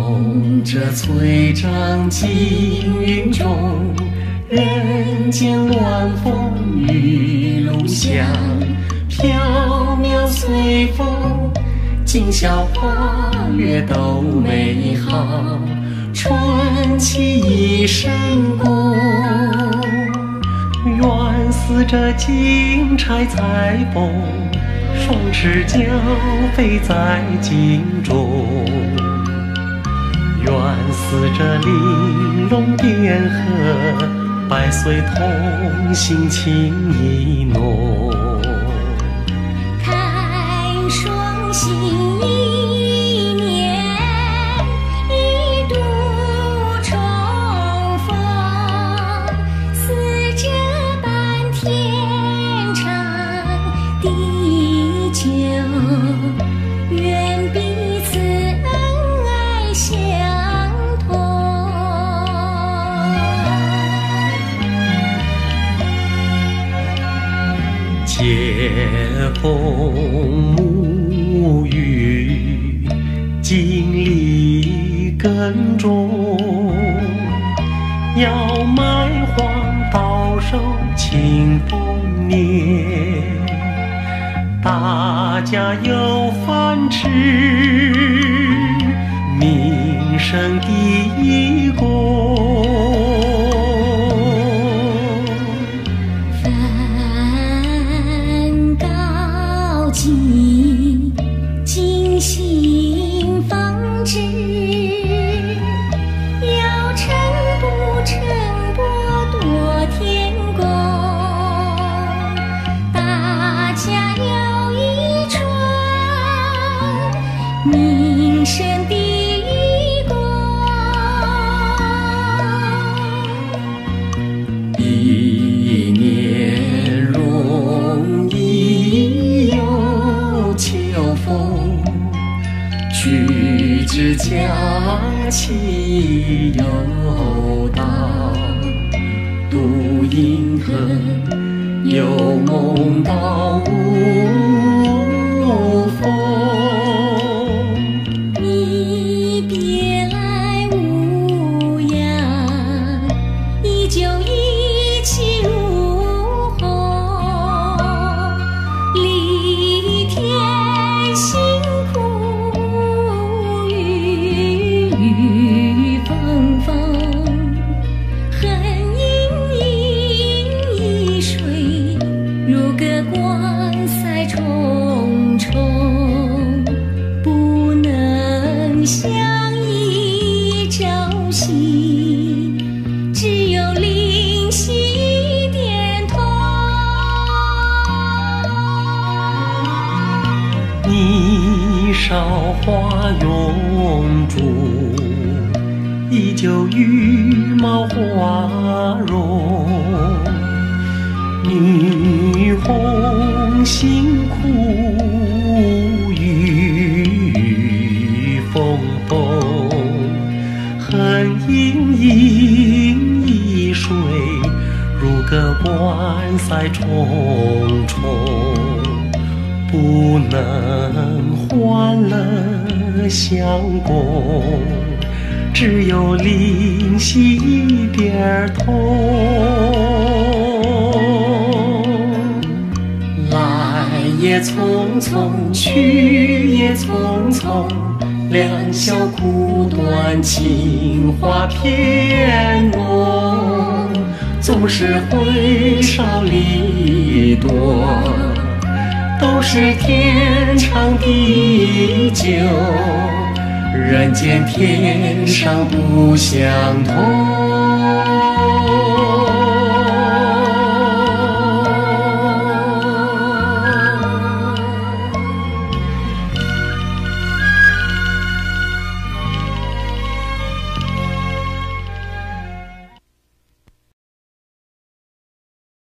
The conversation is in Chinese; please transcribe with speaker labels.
Speaker 1: 梦着翠帐惊云中，人间乱风雨路香，缥缈随风，今宵花月都美好，春期已深宫。愿似这金钗彩凤，双翅交飞在镜中。愿似这玲珑点鹤，百岁同心情意浓。
Speaker 2: 看双星一年一度重逢，似这般天长地久，愿彼此恩爱相同。
Speaker 1: 接风沐雨，经历耕种，要卖黄到手庆丰年，大家有饭吃，民生第一功。
Speaker 2: 精心方知，要成不成剥夺天工，大家有一传，民生第一功。
Speaker 1: 一年容易有秋风，须知佳期又到，独饮恨又梦到无风。
Speaker 2: 你别来无恙，依旧意气如虹，历天辛苦，雨雨风风，恨盈盈一水，如隔关塞重重，不能相依朝夕，只有灵犀点通。
Speaker 1: 你韶华永驻，依旧羽毛花容。女红辛苦，雨雨风风，恨盈盈一水，如隔关塞重重，不能欢乐相共，只有灵犀一点通。来也匆匆，去也匆匆，两小苦短，情话偏浓，总是会少离多，都是天长地久，人间天上不相同。